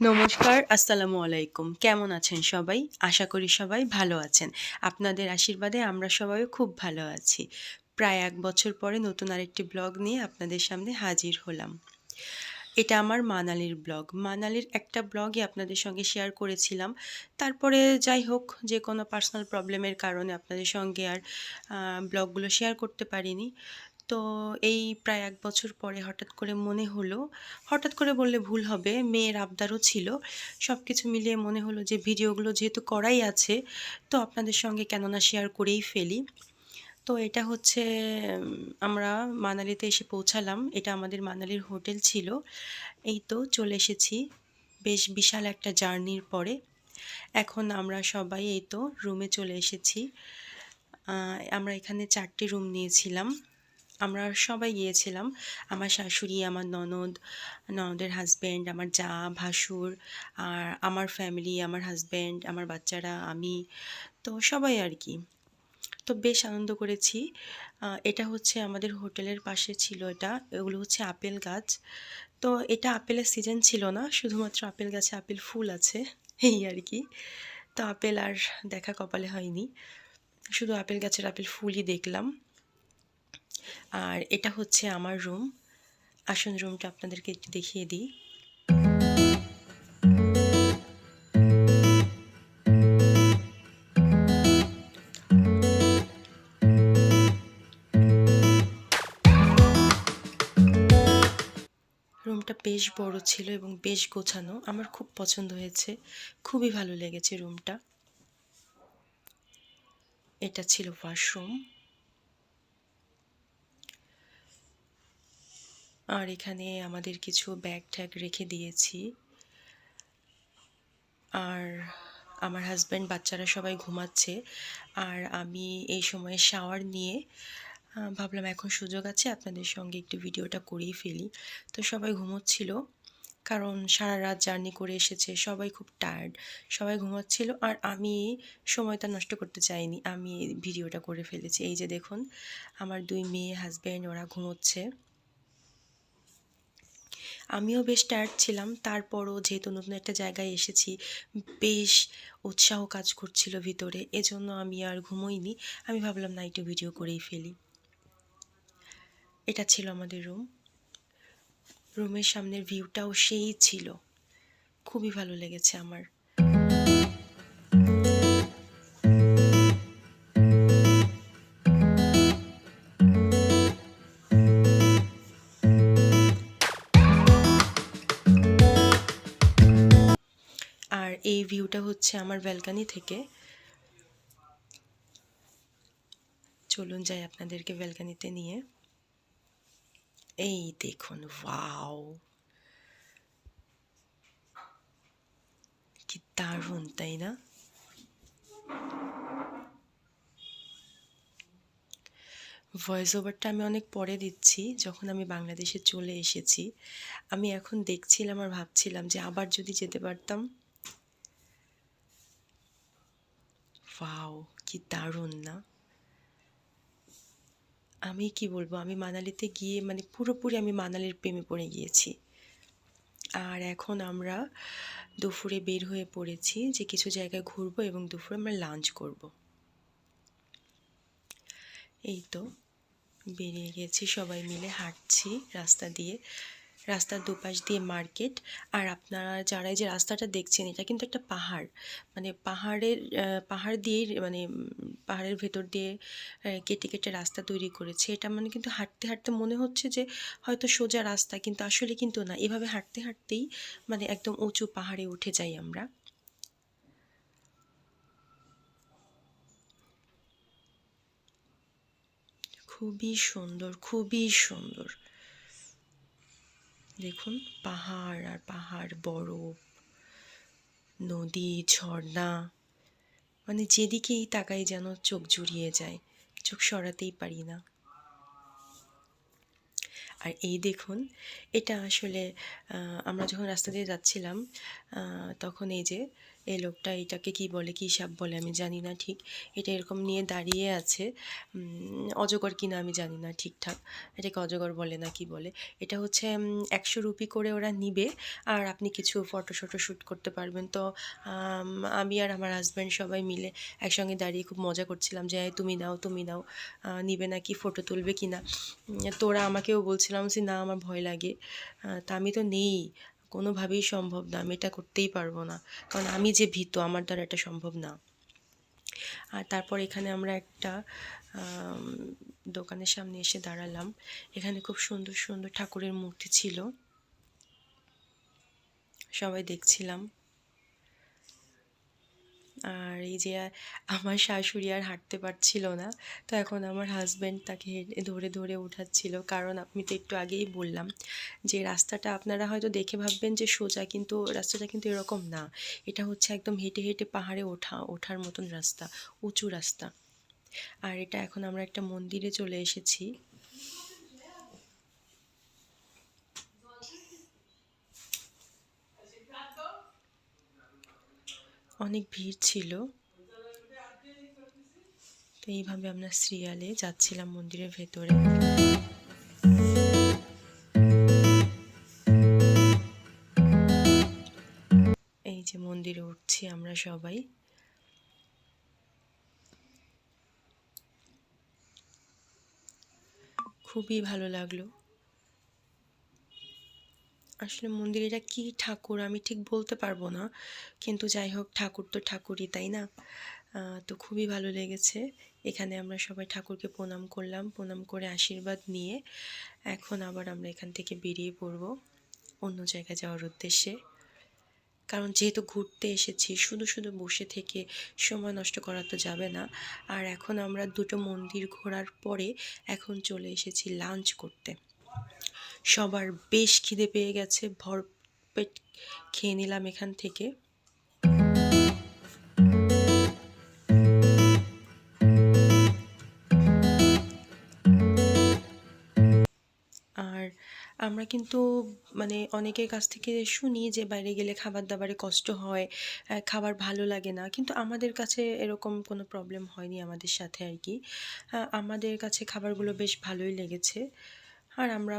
নমস্কার, আসসালামু আলাইকুম। কেমন আছেন সবাই? আশা করি সবাই ভালো আছেন। আপনাদের আশীর্বাদে আমরা সবাইও খুব ভালো আছি। প্রায় ১ বছর পরে নতুন আরেকটি ব্লগ নিয়ে আপনাদের সামনে হাজির হলাম। এটা আমার মানালির ব্লগ। মানালির একটা ব্লগই আপনাদের সঙ্গে শেয়ার করেছিলাম। তারপরে যাই হোক, যে কোনো পার্সোনাল প্রবলেমের কারণে আপনাদের সঙ্গে আর ব্লগগুলো শেয়ার করতে পারিনি। তো এই প্রায় ১ বছর পরে হঠাৎ করে মনে হলো, হঠাৎ করে বললে ভুল হবে, মেয়ের আবদারও ছিল। সবকিছু মিলিয়ে মনে হলো যে ভিডিওগুলো যেহেতু করাই আছে, তো আপনাদের সঙ্গে কেন না শেয়ার করেই ফেলি। তো এটা হচ্ছে আমরা মানালিতে এসে পৌঁছালাম। এটা আমাদের মানালির হোটেল ছিল। এই তো চলে এসেছি বেশ বিশাল একটা জার্নির পরে। এখন আমরা সবাই এই তো রুমে চলে এসেছি। আমরা এখানে ৪ টি রুম নিয়েছিলাম। আমরা সবাই গিয়েছিলাম। আমার শাশুড়ি, আমার ননদ, ননদের হাসব্যান্ড, আমার জা, ভাসুর, আর আমার ফ্যামিলি, আমার হাসব্যান্ড, আমার বাচ্চারা, আমি। তো সবাই আর কি। তো বেশ আনন্দ করেছি। এটা হচ্ছে আমাদের হোটেলের পাশে ছিল এটা। এগুলো হচ্ছে আপেল গাছ। তো এটা আপেলের সিজন ছিল না। শুধুমাত্র আপেল গাছে আপেল ফুল আছে, এই আর কি। তো আপেল আর দেখা কপালে হয়নি। শুধু আপেল গাছের আপেল ফুলই দেখলাম। আর এটা হচ্ছে আমার রুম। আসুন রুমটা আপনাদেরকে একটু দেখিয়ে দিই। রুমটা বেশ বড় ছিল এবং বেশ গোছানো। আমার খুব পছন্দ হয়েছে। খুবই ভালো লেগেছে রুমটা। এটা ছিল ওয়াশরুম। আর এখানে আমাদের কিছু ব্যাগ ট্যাগ রেখে দিয়েছি। আর আমার হাসব্যান্ড, বাচ্চারা সবাই ঘুমাচ্ছে। আর আমি এই সময়ে শাওয়ার নিয়ে ভাবলাম এখন সুযোগ আছে, আপনাদের সঙ্গে একটু ভিডিওটা করেই ফেলি। তো সবাই ঘুমোচ্ছিল, কারণ সারা রাত জার্নি করে এসেছে, সবাই খুব টায়ার্ড। সবাই ঘুমাচ্ছিল আর আমি সময়টা নষ্ট করতে চাইনি। আমি ভিডিওটা করে ফেলেছি। এই যে দেখুন, আমার ২ মেয়ে, হাসব্যান্ড, ওরা ঘুমোচ্ছে। আমিও বেশ টায়ার্ড ছিলাম। তারপরও যেহেতু নতুন একটা জায়গায় এসেছি, বেশ উৎসাহ কাজ করছিল ভিতরে। এজন্য আমি আর ঘুমোইনি। আমি ভাবলাম না, একটু ভিডিও করেই ফেলি। এটা ছিল আমাদের রুম। রুমের সামনের ভিউটাও সেই ছিল। খুবই ভালো লেগেছে আমার। আর এই ভিউটা হচ্ছে আমার ব্যালকনি থেকে। চলুন যাই আপনাদেরকে ব্যালকনিতে নিয়ে। এই দেখুন, ওয়াও! কি দারুণ, তাই না? ভয়েস ওভারটা আমি অনেক পরে দিচ্ছি, যখন আমি বাংলাদেশে চলে এসেছি। আমি এখন দেখছিলাম আর ভাবছিলাম যে আবার যদি যেতে পারতাম। ওয়াও! কি দারুণ না? আমি কি বলবো, আমি মানালিতে গিয়ে মানে পুরোপুরি আমি মানালির প্রেমে পড়ে গিয়েছি। আর এখন আমরা দুপুরে বের হয়ে পড়েছি যে কিছু জায়গায় ঘুরবো এবং দুপুরে আমরা লাঞ্চ করব। এই তো বেরিয়ে গেছি, সবাই মিলে হাঁটছি রাস্তা দিয়ে। রাস্তার দুপাশ দিয়ে মার্কেট। আর আপনারা যারা এই যে রাস্তাটা দেখছেন, এটা কিন্তু একটা পাহাড়। মানে পাহাড় দিয়েই মানে পাহাড়ের ভেতর দিয়ে কেটে কেটে রাস্তা তৈরি করেছে। এটা মানে কিন্তু হাঁটতে হাঁটতে মনে হচ্ছে যে হয়তো সোজা রাস্তা, কিন্তু আসলে কিন্তু না। এভাবে হাঁটতে হাঁটতেই মানে একদম উঁচু পাহাড়ে উঠে যাই আমরা। খুবই সুন্দর, খুবই সুন্দর। দেখুন, পাহাড় আর পাহাড়, বরফ, নদী, ঝর্ণা, মানে যেদিকেই তাকাই যেন চোখ জুড়িয়ে যায়, চোখ সরাতেই পারি না। আর এই দেখুন, এটা আসলে আমরা যখন রাস্তা দিয়ে যাচ্ছিলাম, তখন এই যে এই লোকটা এটাকে কি বলে, কী সাপ বলে আমি জানি না ঠিক। এটা এরকম নিয়ে দাঁড়িয়ে আছে। অজগর কিনা আমি জানি না ঠিকঠাক, এটাকে অজগর বলে না কি বলে। এটা হচ্ছে ১০০ রুপি করে ওরা নিবে, আর আপনি কিছু ফটো শ্যুট করতে পারবেন। তো আমি আর আমার হাজব্যান্ড সবাই মিলে একসঙ্গে দাঁড়িয়ে খুব মজা করছিলাম যে তুমি নাও তুমি নাও, নিবে নাকি, ফটো তুলবে কি না। তো ওরা আমাকেও বলছিলাম যে না আমার ভয় লাগে। তা আমি তো নেই, কোনোভাবেই সম্ভব না, আমি এটা করতেই পারবো না, কারণ আমি যে ভীতু, আমার দ্বারা এটা সম্ভব না। আর তারপর এখানে আমরা একটা দোকানের সামনে এসে দাঁড়ালাম। এখানে খুব সুন্দর সুন্দর ঠাকুরের মূর্তি ছিল, সবাই দেখছিলাম। আর এই যে আমার শাশুড়ি আর হাঁটতে পারছিল না, তো এখন আমার হাজব্যান্ড তাকে ধরে ধরে উঠাচ্ছিল। কারণ আমি তো একটু আগেই বললাম যে রাস্তাটা আপনারা হয়তো দেখে ভাববেন যে সোজা, কিন্তু রাস্তাটা কিন্তু এরকম না। এটা হচ্ছে একদম হেঁটে হেঁটে পাহাড়ে ওঠার মতন রাস্তা, উঁচু রাস্তা। আর এটা এখন আমরা একটা মন্দিরে চলে এসেছি। অনেক ভিড় ছিল, তো এইভাবে আমরা সিরিয়ালে যাচ্ছিলাম মন্দিরের ভেতরে। এই যে মন্দিরে উঠছি আমরা সবাই। খুবই ভালো লাগলো। আসলে মন্দিরেটা কী ঠাকুর আমি ঠিক বলতে পারবো না, কিন্তু যাই হোক ঠাকুর তো ঠাকুরই, তাই না? তো খুবই ভালো লেগেছে। এখানে আমরা সবাই ঠাকুরকে প্রণাম করলাম, প্রণাম করে আশীর্বাদ নিয়ে এখন আবার আমরা এখান থেকে বেরিয়ে পড়ব অন্য জায়গায় যাওয়ার উদ্দেশ্যে। কারণ যেহেতু ঘুরতে এসেছি, শুধু শুধু বসে থেকে সময় নষ্ট করা তো যাবে না। আর এখন আমরা দুটো মন্দির ঘোরার পরে এখন চলে এসেছি লাঞ্চ করতে। সবার বেশ খিদে পেয়ে গেছে, ভরপেট খেয়ে নিলাম এখান থেকে। আর আমরা কিন্তু মানে অনেকের কাছ থেকে শুনি যে বাইরে গেলে খাবার দাবারে কষ্ট হয়, খাবার ভালো লাগে না, কিন্তু আমাদের কাছে এরকম কোনো প্রবলেম হয়নি আমাদের সাথে আর কি। আমাদের কাছে খাবারগুলো বেশ ভালোই লেগেছে। আর আমরা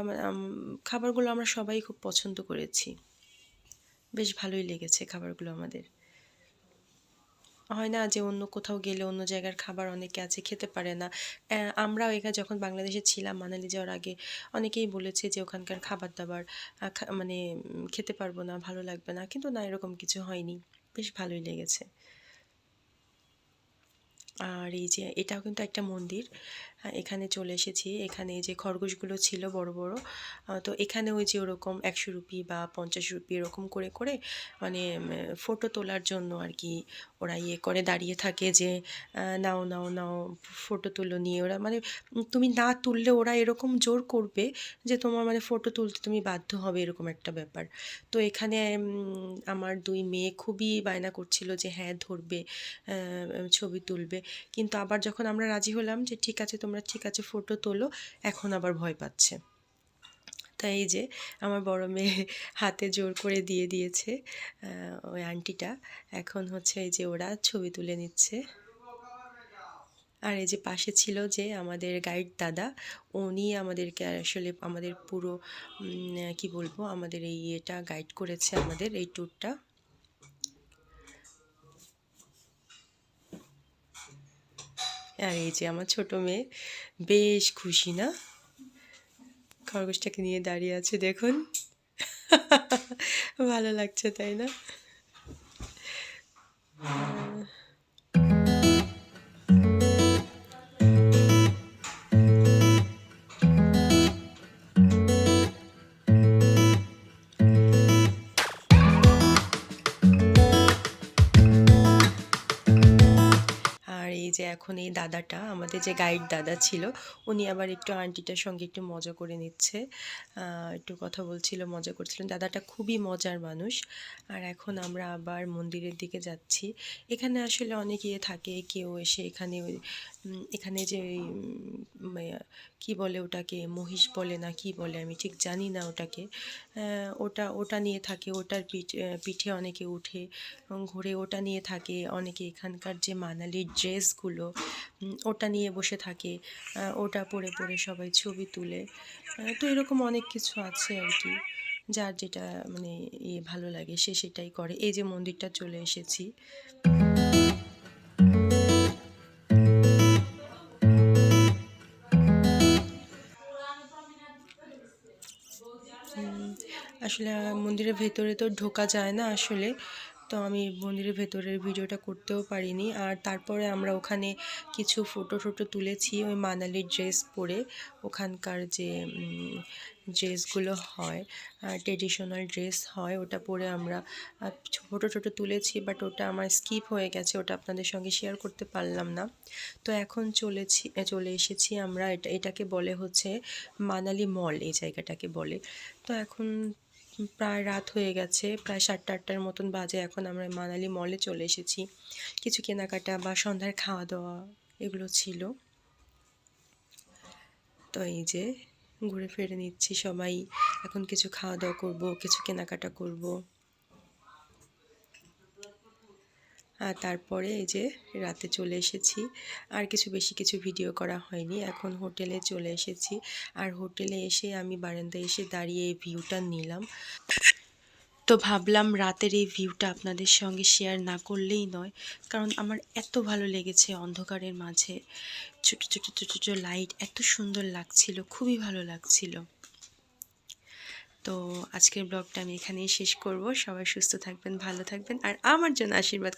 খাবারগুলো আমরা সবাই খুব পছন্দ করেছি, বেশ ভালোই লেগেছে খাবারগুলো আমাদের। হয় না যে অন্য কোথাও গেলে অন্য জায়গার খাবার অনেকে আছে খেতে পারে না। আমরাও এখানে যখন বাংলাদেশে ছিলাম মানালি যাওয়ার আগে অনেকেই বলেছে যে ওখানকার খাবার দাবার মানে খেতে পারবো না, ভালো লাগবে না, কিন্তু না, এরকম কিছু হয়নি, বেশ ভালোই লেগেছে। আর এই যে এটাও কিন্তু একটা মন্দির। এখানে চলে এসেছি, এখানে যে খরগোশগুলো ছিল বড় বড়, তো এখানে ওই যে ওরকম ১০০ রুপি বা ৫০ রুপি এরকম করে করে মানে ফটো তোলার জন্য আর কি ওরা ইয়ে করে দাঁড়িয়ে থাকে যে নাও নাও নাও ফটো তুলো নিয়ে। ওরা মানে তুমি না তুললে ওরা এরকম জোর করবে যে তোমার মানে ফটো তুলতে তুমি বাধ্য হবে, এরকম একটা ব্যাপার। তো এখানে আমার ২ মেয়ে খুবই বায়না করছিল যে হ্যাঁ ধরবে, ছবি তুলবে, কিন্তু আবার যখন আমরা রাজি হলাম যে ঠিক আছে তোমরা ঠিক আছে ফটো তোলো, এখন আবার ভয় পাচ্ছে। তাই এই যে আমার বড় মেয়ে হাতে জোর করে দিয়ে দিয়েছে ওই আন্টিটা। এখন হচ্ছে এই যে ওরা ছবি তুলে নিচ্ছে। আর এই যে পাশে ছিল যে আমাদের গাইড দাদা, উনি আমাদেরকে আসলে আমাদের পুরো কি বলবো আমাদের এই ইয়েটা গাইড করেছে, আমাদের এই ট্যুরটা। আর এই যে আমার ছোট মেয়ে বেশ খুশি না, খরগোশটাকে নিয়ে দাঁড়িয়ে আছে দেখুন। ভালো লাগছে তাই না? আর এই যে এখন এই দাদাটা আমাদের যে গাইড দাদা ছিল, উনি আবার একটু আন্টিটার সঙ্গে একটু মজা করে নিচ্ছে, একটু কথা বলছিল, মজা করছিলেন। দাদাটা খুবই মজার মানুষ। আর এখন আমরা আবার মন্দিরের দিকে যাচ্ছি। এখানে আসলে অনেক ইয়ে থাকে, কেউ এসে এখানে ওই এখানে যে কি বলে ওটাকে, মহিষ বলে না কি বলে আমি ঠিক জানি না ওটাকে, ওটা ওটা নিয়ে থাকে, ওটার পিঠে অনেকে উঠে ঘুরে, ওটা নিয়ে থাকে অনেকে। এখানকার যে মানালির ড্রেসগুলো, ওটা নিয়ে বসে থাকে, ওটা পরে পরে সবাই ছবি তুলে। তো এরকম অনেক কিছু আছে আর কি, যার যেটা মানে ভালো লাগে সে সেটাই করে। এই যে মন্দিরটা চলে এসেছি। আসলে মন্দিরের ভেতরে তো ঢোকা যায় না আসলে, তো আমি মন্দিরের ভেতরের ভিডিওটা করতেও পারিনি। আর তারপরে আমরা ওখানে কিছু ফটো টটো তুলেছি ওই মানালির ড্রেস পরে। ওখানকার যে ড্রেসগুলো হয়, ট্রেডিশনাল ড্রেস হয়, ওটা পরে আমরা ফটো টটো তুলেছি, বাট ওটা আমার স্কিপ হয়ে গেছে, ওটা আপনাদের সঙ্গে শেয়ার করতে পারলাম না। তো এখন চলে এসেছি আমরা, এটাকে বলে হচ্ছে মানালি মল, এই জায়গাটাকে বলে। তো এখন প্রায় রাত হয়ে গেছে, প্রায় 7টা-8টার মতন বাজে। এখন আমরা মানালি মলে চলে এসেছি। কিছু কেনাকাটা বা সন্ধ্যার খাওয়া দাওয়া এগুলো ছিল। তো এই যে ঘুরে ফিরে নিচ্ছি সবাই, এখন কিছু খাওয়া দাওয়া করব, কিছু কেনাকাটা করব। আর তারপরে এই যে রাতে চলে এসেছি। আর বেশি কিছু ভিডিও করা হয়নি। এখন হোটেলে চলে এসেছি। আর হোটেলে এসে আমি বারান্দায় এসে দাঁড়িয়ে এই ভিউটা নিলাম। তো ভাবলাম রাতের এই ভিউটা আপনাদের সঙ্গে শেয়ার না করলেই নয়, কারণ আমার এত ভালো লেগেছে অন্ধকারের মাঝে ছোটো ছোটো ছোটো ছোটো লাইট, এত সুন্দর লাগছিল, খুবই ভালো লাগছিল। তো আজকের ব্লগটা আমি এখানেই শেষ করব। সবাই সুস্থ থাকবেন, ভালো থাকবেন, আর আমার জন্য আশীর্বাদ